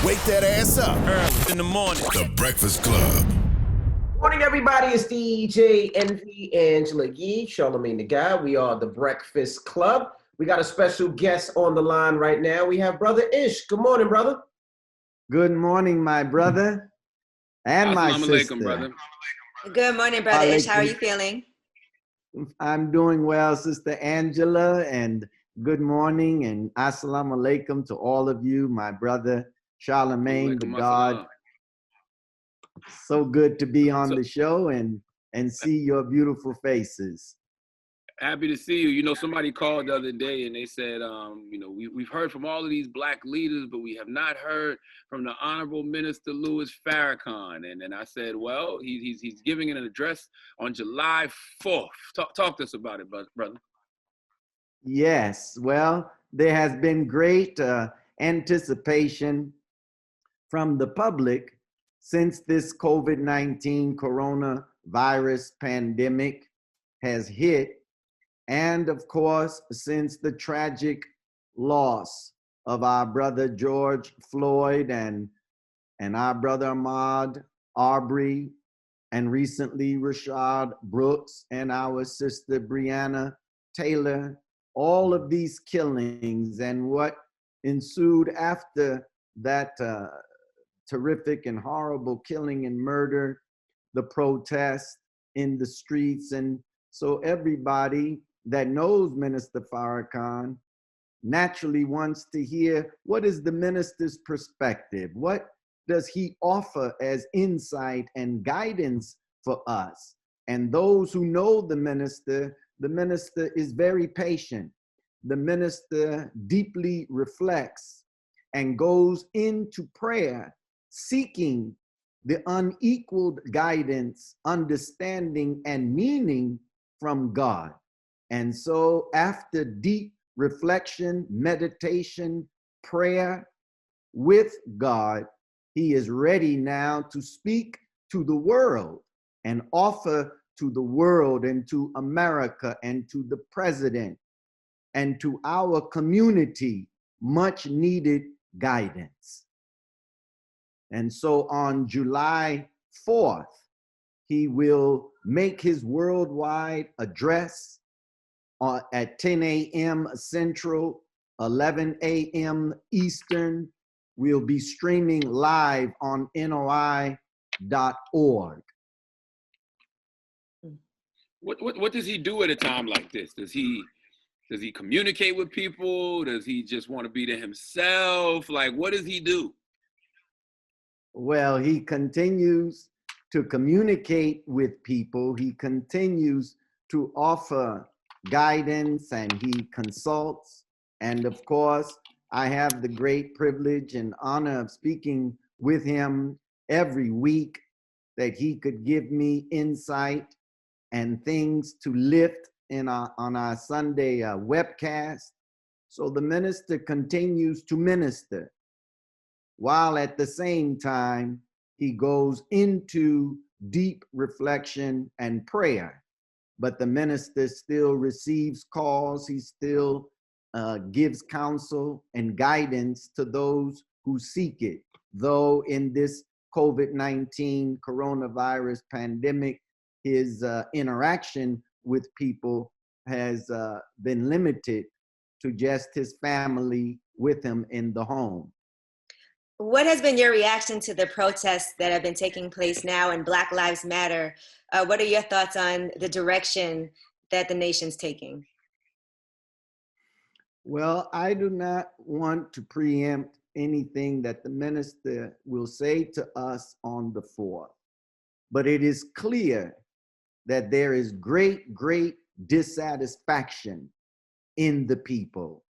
Wake that ass up. Early in the morning. The Breakfast Club. Morning, everybody. It's DJ Envy, Angela Yee, Charlamagne the Guy. We are the Breakfast Club. We got a special guest on the line right now. We have Brother Ish. Good morning, brother. Good morning, my brother and my sister. Alaikum, brother. Good morning, Brother Ish. How are you feeling? I'm doing well, Sister Angela, and good morning and assalamu alaikum to all of you, my brother Charlamagne, the God. So good to be on the show and see your beautiful faces. Happy to see you. You know, somebody called the other day and they said, we've heard from all of these black leaders, but we have not heard from the Honorable Minister Louis Farrakhan. And then I said, well, he's giving an address on July 4th. Talk to us about it, brother. Yes, well, there has been great anticipation from the public since this COVID-19 coronavirus pandemic has hit. And of course, since the tragic loss of our brother George Floyd and our brother Ahmaud Arbery, and recently Rayshard Brooks and our sister Breonna Taylor, all of these killings and what ensued after that terrific and horrible killing and murder, the protests in the streets. And so everybody that knows Minister Farrakhan naturally wants to hear, what is the minister's perspective? What does he offer as insight and guidance for us? And those who know the minister is very patient. The minister deeply reflects and goes into prayer, seeking the unequaled guidance, understanding, and meaning from God. And so after deep reflection, meditation, prayer with God, he is ready now to speak to the world and offer to the world and to America and to the president and to our community much needed guidance. And so on July 4th, he will make his worldwide address at 10 a.m. Central, 11 a.m. Eastern. We'll be streaming live on NOI.org. What does he do at a time like this? Does he communicate with people? Does he just want to be to himself? Like, what does he do? Well, he continues to communicate with people. He continues to offer guidance and he consults. And of course, I have the great privilege and honor of speaking with him every week, that he could give me insight and things to lift on our Sunday webcast. So the minister continues to minister, while at the same time, he goes into deep reflection and prayer. But the minister still receives calls. He still gives counsel and guidance to those who seek it. Though in this COVID-19 coronavirus pandemic, his interaction with people has been limited to just his family with him in the home. What has been your reaction to the protests that have been taking place now in Black Lives Matter? What are your thoughts on the direction that the nation's taking? Well, I do not want to preempt anything that the minister will say to us on the 4th, but it is clear that there is great, great dissatisfaction in the people.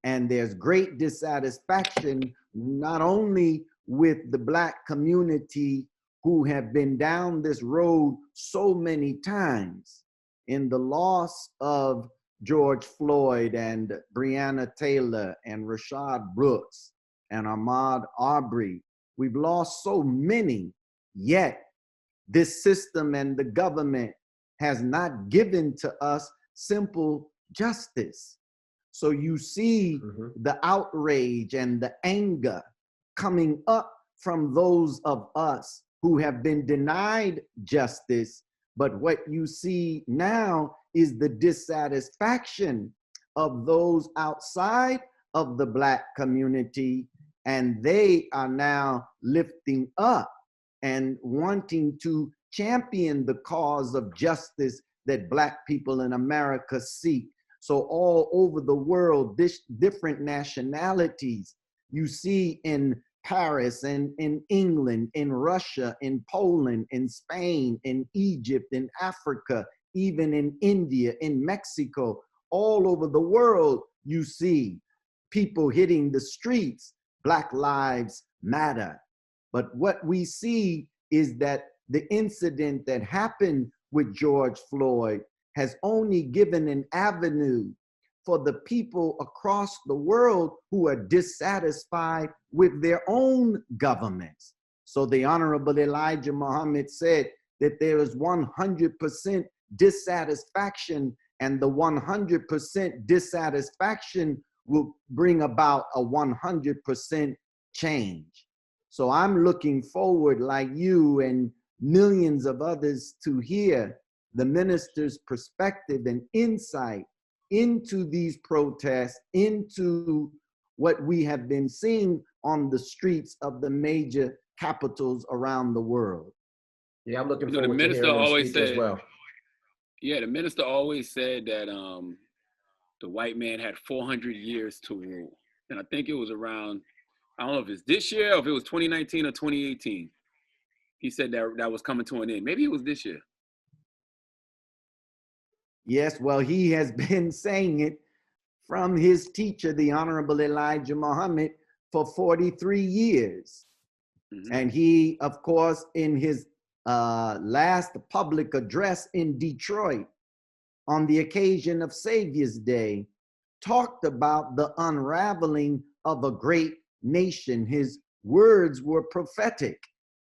And there's great dissatisfaction not only with the Black community who have been down this road so many times in the loss of George Floyd and Breonna Taylor and Rayshard Brooks and Ahmaud Arbery. We've lost so many, yet this system and the government has not given to us simple justice. So you see the outrage and the anger coming up from those of us who have been denied justice. But what you see now is the dissatisfaction of those outside of the Black community, and they are now lifting up and wanting to champion the cause of justice that Black people in America seek. So all over the world, different nationalities you see in Paris and in England, in Russia, in Poland, in Spain, in Egypt, in Africa, even in India, in Mexico, all over the world, you see people hitting the streets, Black Lives Matter. But what we see is that the incident that happened with George Floyd has only given an avenue for the people across the world who are dissatisfied with their own governments. So the Honorable Elijah Muhammad said that there is 100% dissatisfaction, and the 100% dissatisfaction will bring about a 100% change. So I'm looking forward, like you and millions of others, to hear the minister's perspective and insight into these protests, into what we have been seeing on the streets of the major capitals around the world. Yeah, I'm looking You know, forward the to minister hearing him always speak as said, well. yeah, the minister always said that the white man had 400 years to rule. And I think it was around, I don't know if it's this year or if it was 2019 or 2018. He said that that was coming to an end. Maybe it was this year. Yes, well, he has been saying it from his teacher, the Honorable Elijah Muhammad, for 43 years. Mm-hmm. And he, of course, in his last public address in Detroit on the occasion of Savior's Day, talked about the unraveling of a great nation. His words were prophetic.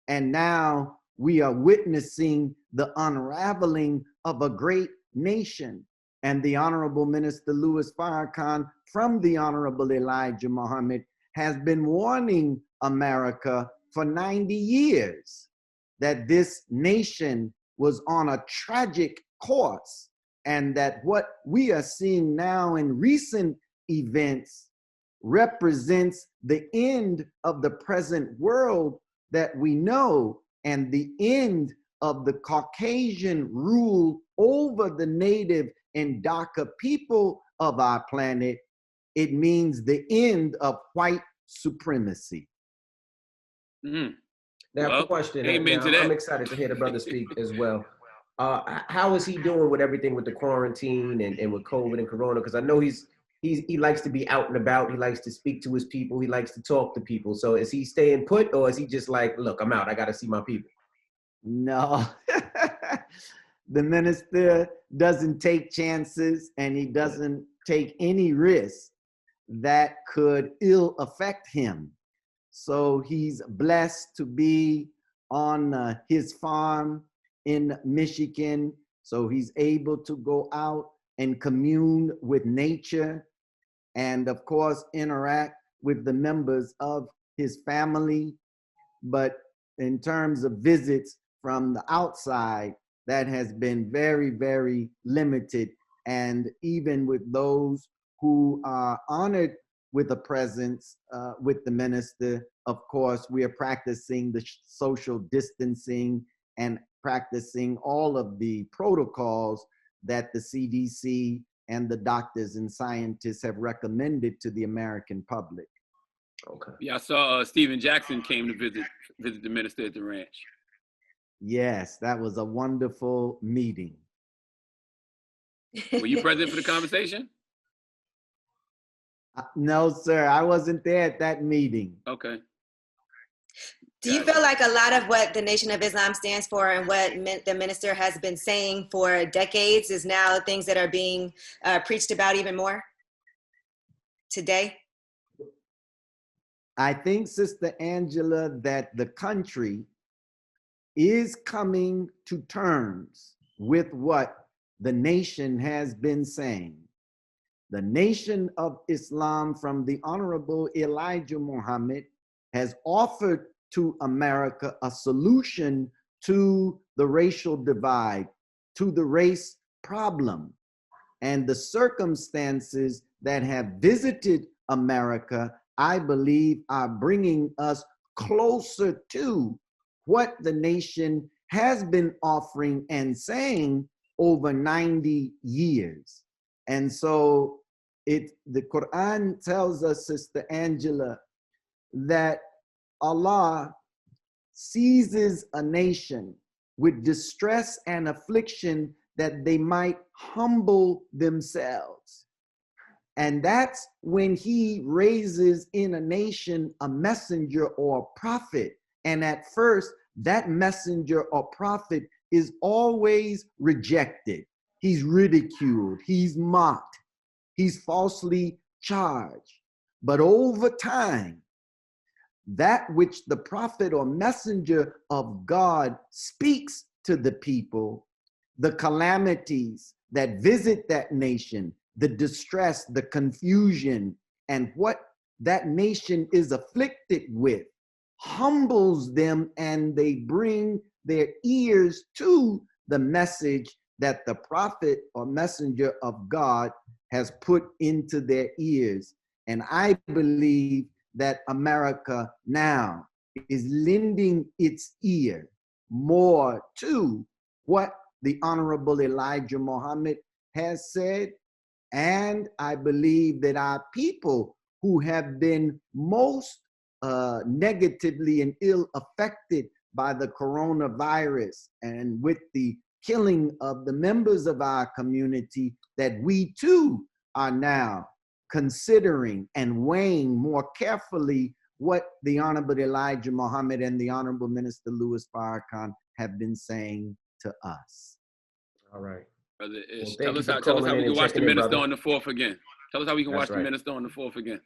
And now we are witnessing the unraveling of a great nation. And the Honorable Minister Louis Farrakhan from the Honorable Elijah Muhammad has been warning America for 90 years that this nation was on a tragic course, and that what we are seeing now in recent events represents the end of the present world that we know, and the end of the Caucasian rule over the native and DACA people of our planet. It means the end of white supremacy. Mm-hmm. Now, question. Amen to that. I'm excited to hear the brother speak as well. How is he doing with everything with the quarantine and with COVID and Corona? Because I know he likes to be out and about. He likes to speak to his people. He likes to talk to people. So is he staying put, or is he just like, look, I'm out. I got to see my people? No. The minister doesn't take chances, and he doesn't take any risk that could ill affect him. So he's blessed to be on his farm in Michigan. So he's able to go out and commune with nature, and of course interact with the members of his family. But in terms of visits from the outside, that has been very, very limited. And even with those who are honored with a presence with the minister, of course, we are practicing the social distancing and practicing all of the protocols that the CDC and the doctors and scientists have recommended to the American public. Okay. Yeah, I saw Stephen Jackson came to visit the minister at the ranch. Yes, that was a wonderful meeting. Were you present for the conversation? No, sir, I wasn't there at that meeting. Okay. Do you feel like a lot of what the Nation of Islam stands for and what the minister has been saying for decades is now things that are being preached about even more today? I think, Sister Angela, that the country is coming to terms with what the nation has been saying. The Nation of Islam from the Honorable Elijah Muhammad has offered to America a solution to the racial divide, to the race problem. And the circumstances that have visited America, I believe, are bringing us closer to what the nation has been offering and saying over 90 years. And so the Quran tells us, Sister Angela, that Allah seizes a nation with distress and affliction that they might humble themselves. And that's when he raises in a nation a messenger or a prophet. And at first, that messenger or prophet is always rejected. He's ridiculed, he's mocked, he's falsely charged. But over time, that which the prophet or messenger of God speaks to the people, the calamities that visit that nation, the distress, the confusion, and what that nation is afflicted with, humbles them, and they bring their ears to the message that the prophet or messenger of God has put into their ears. And I believe that America now is lending its ear more to what the Honorable Elijah Muhammad has said. And I believe that our people who have been most negatively and ill affected by the coronavirus and with the killing of the members of our community, that we too are now considering and weighing more carefully what the Honorable Elijah Muhammad and the Honorable Minister Louis Farrakhan have been saying to us. All right. Brother Ish, Well, tell us how calling we in can and watch the checking in, minister brother. on the 4th again. Tell us how we can That's watch right. the minister on the 4th again.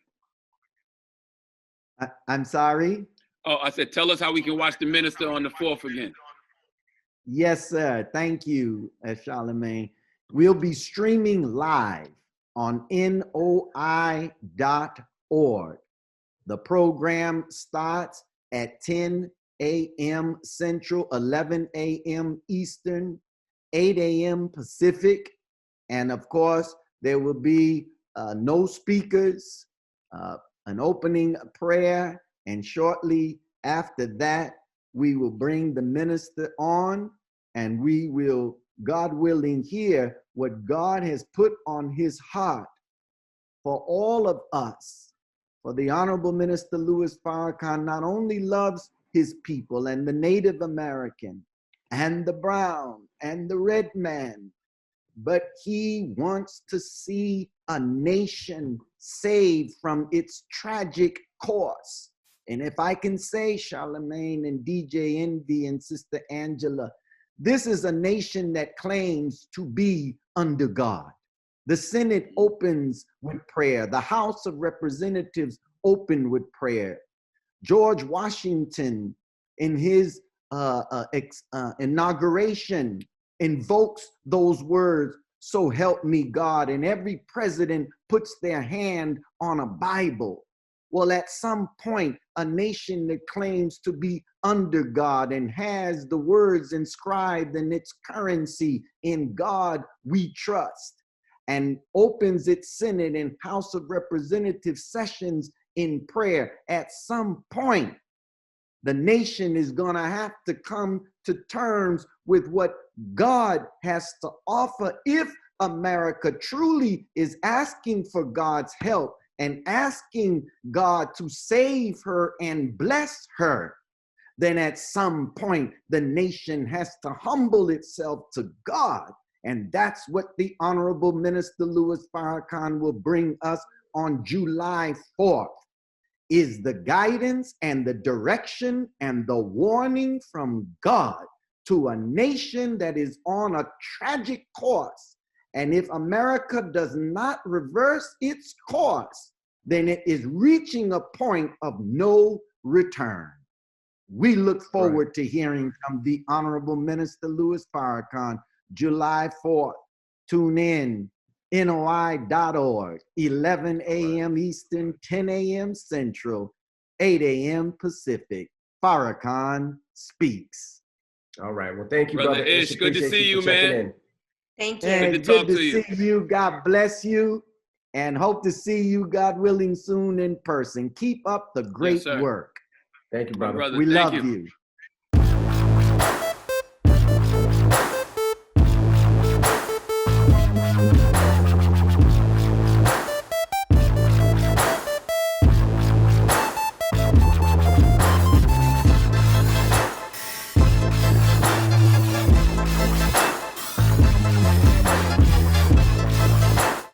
I'm sorry? Oh, I said, tell us how we can watch the minister on the 4th again. Yes, sir. Thank you, Charlamagne. We'll be streaming live on noi.org. The program starts at 10 a.m. Central, 11 a.m. Eastern, 8 a.m. Pacific. And of course, there will be no speakers, an opening prayer, and shortly after that, we will bring the minister on, and we will, God willing, hear what God has put on his heart for all of us. For the Honorable Minister Louis Farrakhan not only loves his people and the Native American and the brown and the red man, but he wants to see a nation saved from its tragic course. And if I can say, Charlamagne and DJ Envy and Sister Angela, this is a nation that claims to be under God. The Senate opens with prayer. The House of Representatives opened with prayer. George Washington, in his inauguration, invokes those words, "So help me God," and every president puts their hand on a Bible. Well, at some point, a nation that claims to be under God and has the words inscribed in its currency, "In God we trust," and opens its Senate and House of Representatives sessions in prayer, at some point, the nation is going to have to come to terms with what God has to offer if America truly is asking for God's help and asking God to save her and bless her. Then at some point, the nation has to humble itself to God. And that's what the Honorable Minister Louis Farrakhan will bring us on July 4th. Is the guidance and the direction and the warning from God to a nation that is on a tragic course. And if America does not reverse its course, then it is reaching a point of no return. We look forward to hearing from the Honorable Minister Louis Farrakhan, July 4th. Tune in. NOI.org, 11 a.m. Eastern, 10 a.m. Central. 8 a.m. Pacific. Farrakhan speaks. All right. Well, thank you, Brother Brother Ish, good to Appreciate see for you, checking man. in. Thank you. And Good to good talk to to you. see you. God bless you. And hope to see you, God willing, soon in person. Keep up the great sir. work. Thank you, My brother. brother, We thank love you. you.